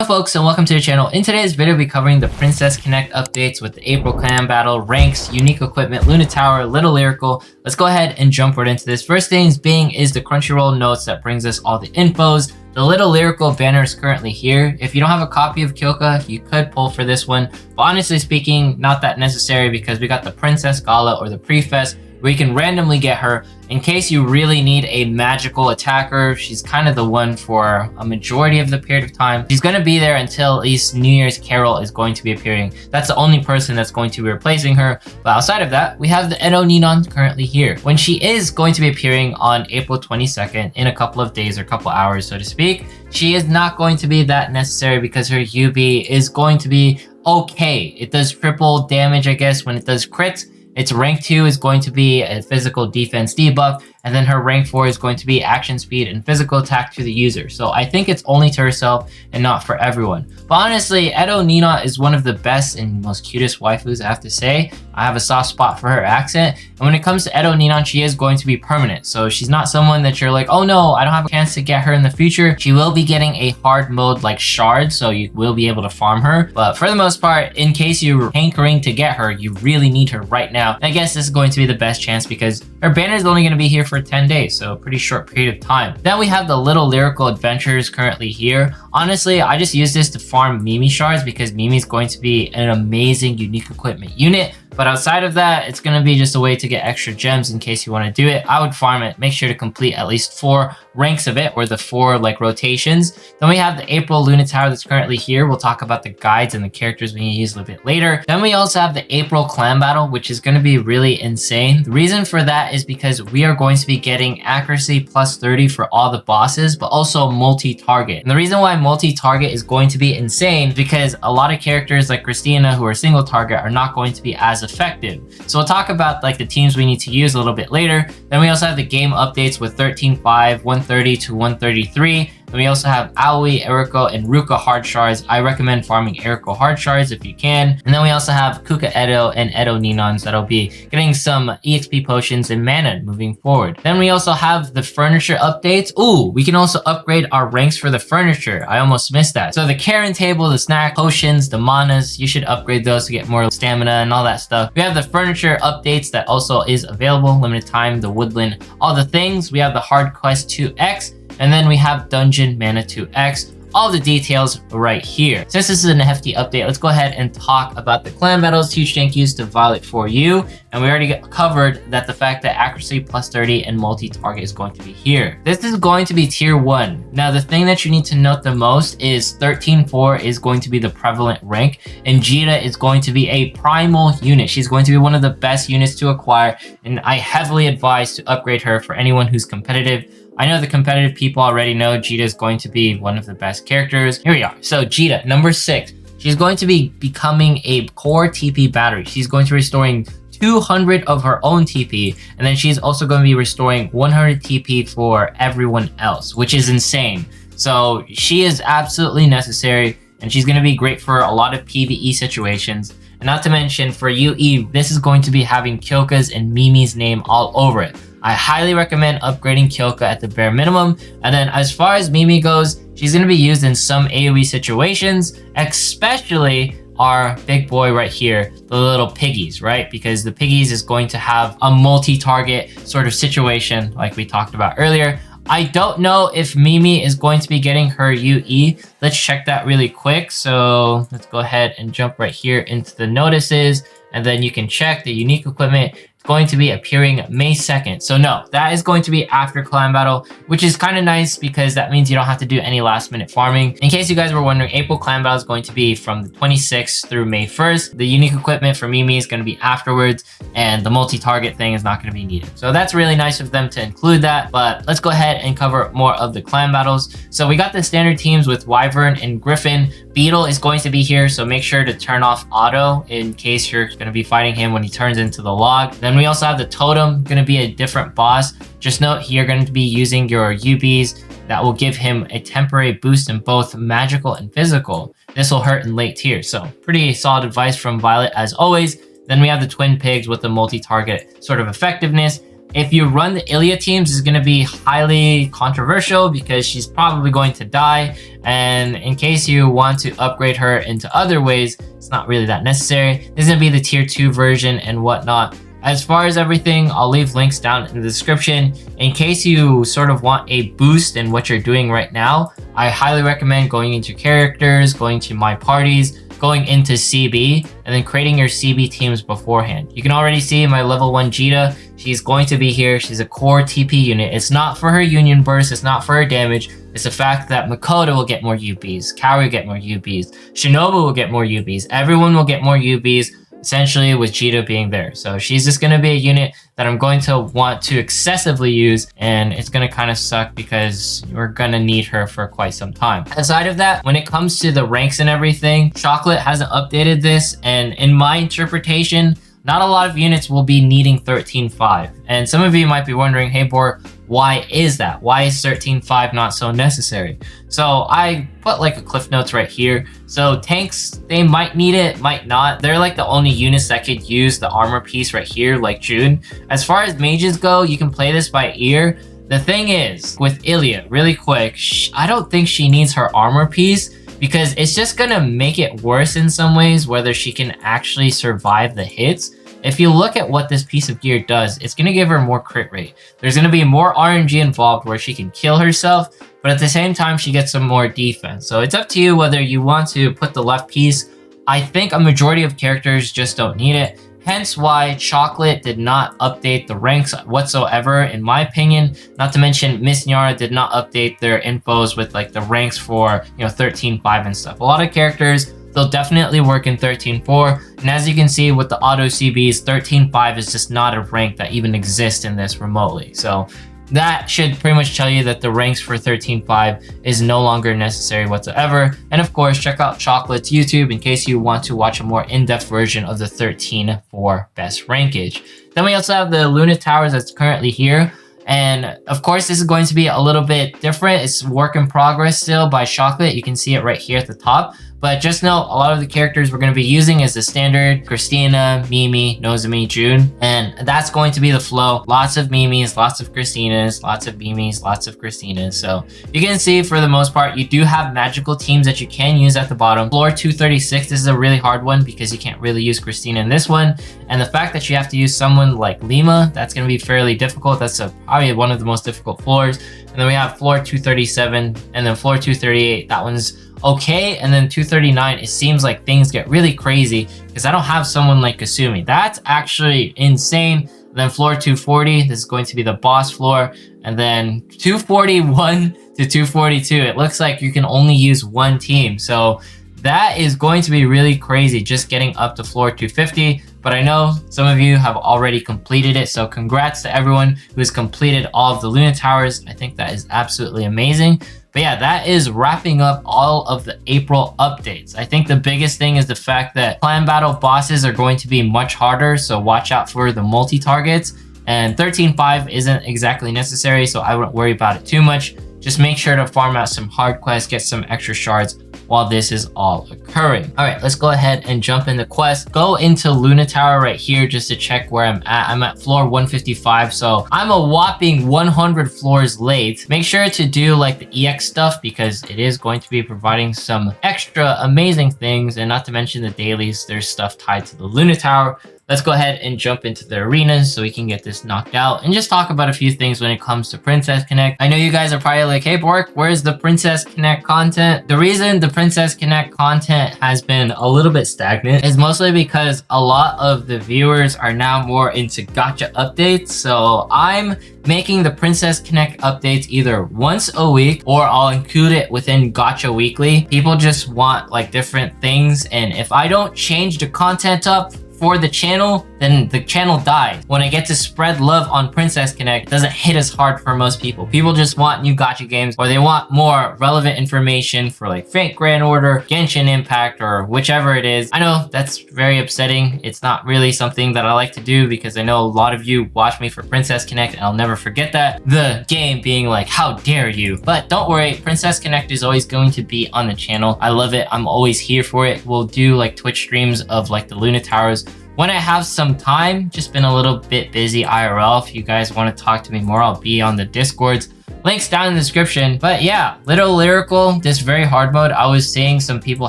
Hello folks and welcome to the channel. In today's video we'll be covering the Princess Connect updates with the April clan battle, ranks, unique equipment, Luna Tower, Little Lyrical. Let's go ahead and jump right into this. First things being is the Crunchyroll notes that brings us all the infos. The Little Lyrical banner is currently here. If you don't have a copy of Kyoka, you could pull for this one. But honestly speaking, not that necessary because we got the Princess Gala or the Pre-Fest where you can randomly get her in case you really need a magical attacker. She's kind of the one for a majority of the period of time. She's going to be there until at least New Year's Carol is going to be appearing. That's the only person that's going to be replacing her. But outside of that, we have the Edo Nino currently here. When she is going to be appearing on April 22nd in a couple of days or couple hours, so to speak, she is not going to be that necessary because her UB is going to be okay. It does triple damage, I guess, when it does crits. Its rank 2 is going to be a physical defense debuff, and then her rank 4 is going to be action speed and physical attack to the user. So I think it's only to herself and not for everyone. But honestly, Edo Nino is one of the best and most cutest waifus, I have to say. I have a soft spot for her accent. And when it comes to Edo Nino, she is going to be permanent. So she's not someone that you're like, oh no, I don't have a chance to get her in the future. She will be getting a hard mode like Shard, so you will be able to farm her. But for the most part, in case you're hankering to get her, you really need her right now. And I guess this is going to be the best chance because her banner is only going to be here for 10 days, so a pretty short period of time. Then we have the Little Lyrical Adventures currently here. Honestly, I just use this to farm Mimi shards because Mimi is going to be an amazing unique equipment unit. But outside of that, it's going to be just a way to get extra gems in case you want to do it. I would farm it. Make sure to complete at least 4 ranks of it, or the 4 like rotations. Then we have the April Luna Tower that's currently here. We'll talk about the guides and the characters we can use a little bit later. Then we also have the April clan battle, which is going to be really insane. The reason for that is because we are going to be getting accuracy plus 30 for all the bosses, but also multi-target. And the reason why multi-target is going to be insane is because a lot of characters like Christina, who are single target, are not going to be as effective. So we'll talk about like the teams we need to use a little bit later. Then we also have the game updates with 13.5, 130 to 133. And we also have Aoi, Eriko, and Ruka hard shards. I recommend farming Eriko hard shards if you can. And then we also have Kuka Edo and Edo Ninons that'll be getting some EXP potions and mana moving forward. Then we also have the furniture updates. Ooh, we can also upgrade our ranks for the furniture. I almost missed that. So the Karen table, the snack potions, the manas, you should upgrade those to get more stamina and all that stuff. We have the furniture updates that also is available, limited time, the woodland, all the things. We have the hard quest 2x. And then we have Dungeon Mana 2x. All the details right here. Since this is a hefty update, let's go ahead and talk about the clan battles. Huge thank yous to Violet for you. And we already covered that the fact that accuracy plus 30 and multi-target is going to be here. This is going to be tier 1. Now the thing that you need to note the most is 13.4 is going to be the prevalent rank, and Jita is going to be a primal unit. She's going to be one of the best units to acquire, and I heavily advise to upgrade her for anyone who's competitive. I know the competitive people already know Jita is going to be one of the best characters. Here we are. So Jita, number 6. She's going to be becoming a core TP battery. She's going to be restoring 200 of her own TP, and then she's also going to be restoring 100 TP for everyone else, which is insane. So she is absolutely necessary, and she's going to be great for a lot of PvE situations. And not to mention for UE, this is going to be having Kyoka's and Mimi's name all over it. I highly recommend upgrading Kyoka at the bare minimum. And then as far as Mimi goes, she's going to be used in some AoE situations, especially our big boy right here, the little piggies, right? Because the piggies is going to have a multi-target sort of situation like we talked about earlier. I don't know if Mimi is going to be getting her UE. Let's check that really quick. So let's go ahead and jump right here into the notices, and then you can check the unique equipment. Going to be appearing May 2nd. So no, that is going to be after clan battle, which is kind of nice because that means you don't have to do any last minute farming. In case you guys were wondering, April clan battle is going to be from the 26th through May 1st. The unique equipment for Mimi is going to be afterwards, and the multi-target thing is not going to be needed. So that's really nice of them to include that, but let's go ahead and cover more of the clan battles. So we got the standard teams with Wyvern and Griffin. Beetle is going to be here, so make sure to turn off auto in case you're going to be fighting him when he turns into the log. Then we also have the totem, going to be a different boss. Just note you're going to be using your UBs that will give him a temporary boost in both magical and physical. This will hurt in late tiers, so pretty solid advice from Violet as always. Then we have the twin pigs with the multi-target sort of effectiveness. If you run the Ilia teams, it's going to be highly controversial because she's probably going to die. And in case you want to upgrade her into other ways, it's not really that necessary. This is going to be the tier 2 version and whatnot. As far as everything, I'll leave links down in the description. In case you sort of want a boost in what you're doing right now, I highly recommend going into characters, going to my parties, going into CB, and then creating your CB teams beforehand. You can already see my level 1 Jita. She's going to be here. She's a core TP unit. It's not for her Union Burst. It's not for her damage. It's the fact that Makoto will get more UBs. Kaori will get more UBs. Shinobu will get more UBs. Everyone will get more UBs, essentially with Jita being there. So she's just going to be a unit that I'm going to want to excessively use, and it's going to kind of suck because we're going to need her for quite some time. Aside of that, when it comes to the ranks and everything, Chocolate hasn't updated this, and in my interpretation, not a lot of units will be needing 13.5. And some of you might be wondering, hey Bor, why is that? Why is 13.5 not so necessary? So I put like a cliff notes right here. So tanks, they might need it, might not. They're like the only units that could use the armor piece right here, like June. As far as mages go, you can play this by ear. The thing is, with Ilia, really quick, I don't think she needs her armor piece because it's just gonna make it worse in some ways, whether she can actually survive the hits. If you look at what this piece of gear does, it's going to give her more crit rate. There's going to be more RNG involved where she can kill herself, but at the same time, she gets some more defense. So it's up to you whether you want to put the left piece. I think a majority of characters just don't need it. Hence why Chocolate did not update the ranks whatsoever, in my opinion. Not to mention, Miss Nyara did not update their infos with like the ranks for, 13.5 and stuff. A lot of characters, they'll definitely work in 13.4, and as you can see with the auto CBs, 13.5 is just not a rank that even exists in this remotely. So that should pretty much tell you that the ranks for 13.5 is no longer necessary whatsoever. And of course, check out Chocolate's YouTube in case you want to watch a more in-depth version of the 13.4 best rankage. Then we also have the Luna Towers that's currently here. And of course, this is going to be a little bit different. It's work in progress still by Chocolate. You can see it right here at the top. But just know a lot of the characters we're going to be using is the standard Christina, Mimi, Nozomi, June. And that's going to be the flow. Lots of Mimis, lots of Christinas, lots of Mimis, lots of Christinas. So you can see for the most part, you do have magical teams that you can use at the bottom. Floor 236, this is a really hard one because you can't really use Christina in this one. And the fact that you have to use someone like Lima, that's going to be fairly difficult. That's probably one of the most difficult floors. And then we have floor 237 and then floor 238. That one's okay, and then 239, it seems like things get really crazy because I don't have someone like Kasumi. That's actually insane. And then floor 240, this is going to be the boss floor, and then 241 to 242, it looks like you can only use one team. So that is going to be really crazy just getting up to floor 250. But I know some of you have already completed it, so congrats to everyone who has completed all of the Luna Towers. I think that is absolutely amazing. But yeah, that is wrapping up all of the April updates. I think the biggest thing is the fact that clan battle bosses are going to be much harder, so watch out for the multi-targets. And 13.5 isn't exactly necessary, so I wouldn't worry about it too much. Just make sure to farm out some hard quests, get some extra shards while this is all occurring. All right, let's go ahead and jump into quest. Go into Luna Tower right here just to check where I'm at. I'm at floor 155, so I'm a whopping 100 floors late. Make sure to do like the EX stuff because it is going to be providing some extra amazing things, and not to mention the dailies, there's stuff tied to the Luna Tower. Let's go ahead and jump into the arenas so we can get this knocked out and just talk about a few things when it comes to Princess Connect. I know you guys are probably like, hey Bork, where's the Princess Connect content? The reason the Princess Connect content has been a little bit stagnant is mostly because a lot of the viewers are now more into gacha updates. So I'm making the Princess Connect updates either once a week or I'll include it within Gacha Weekly. People just want like different things, and if I don't change the content up for the channel, then the channel dies. When I get to spread love on Princess Connect, it doesn't hit as hard for most people. People just want new gacha games, or they want more relevant information for like Fate Grand Order, Genshin Impact, or whichever it is. I know that's very upsetting. It's not really something that I like to do because I know a lot of you watch me for Princess Connect, and I'll never forget that. The game being like, how dare you? But don't worry, Princess Connect is always going to be on the channel. I love it. I'm always here for it. We'll do like Twitch streams of like the Luna Towers. when I have some time. Just been a little bit busy IRL. If you guys want to talk to me more, I'll be on the Discords. Links down in the description. But yeah, Little Lyrical, this very hard mode, I was seeing some people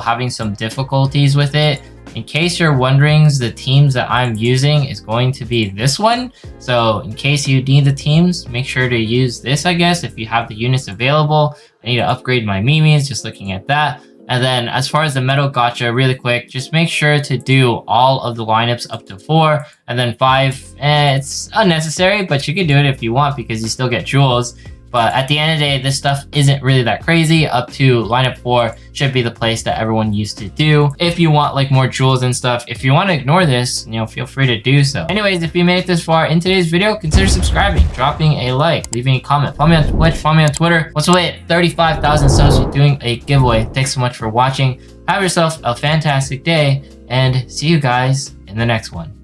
having some difficulties with it. In case you're wondering, the teams that I'm using is going to be this one. So in case you need the teams, make sure to use this, I guess, if you have the units available. I need to upgrade my Mimis, just looking at that. And then as far as the Metal Gacha, really quick, just make sure to do all of the lineups up to 4, and then 5, it's unnecessary, but you can do it if you want because you still get jewels. But at the end of the day, this stuff isn't really that crazy. Up to lineup 4 should be the place that everyone used to do. If you want like more jewels and stuff, if you want to ignore this, you know, feel free to do so. Anyways, if you made it this far in today's video, consider subscribing, dropping a like, leaving a comment. Follow me on Twitch, follow me on Twitter. Once we hit 35,000 subs, we're doing a giveaway. Thanks so much for watching. Have yourself a fantastic day and see you guys in the next one.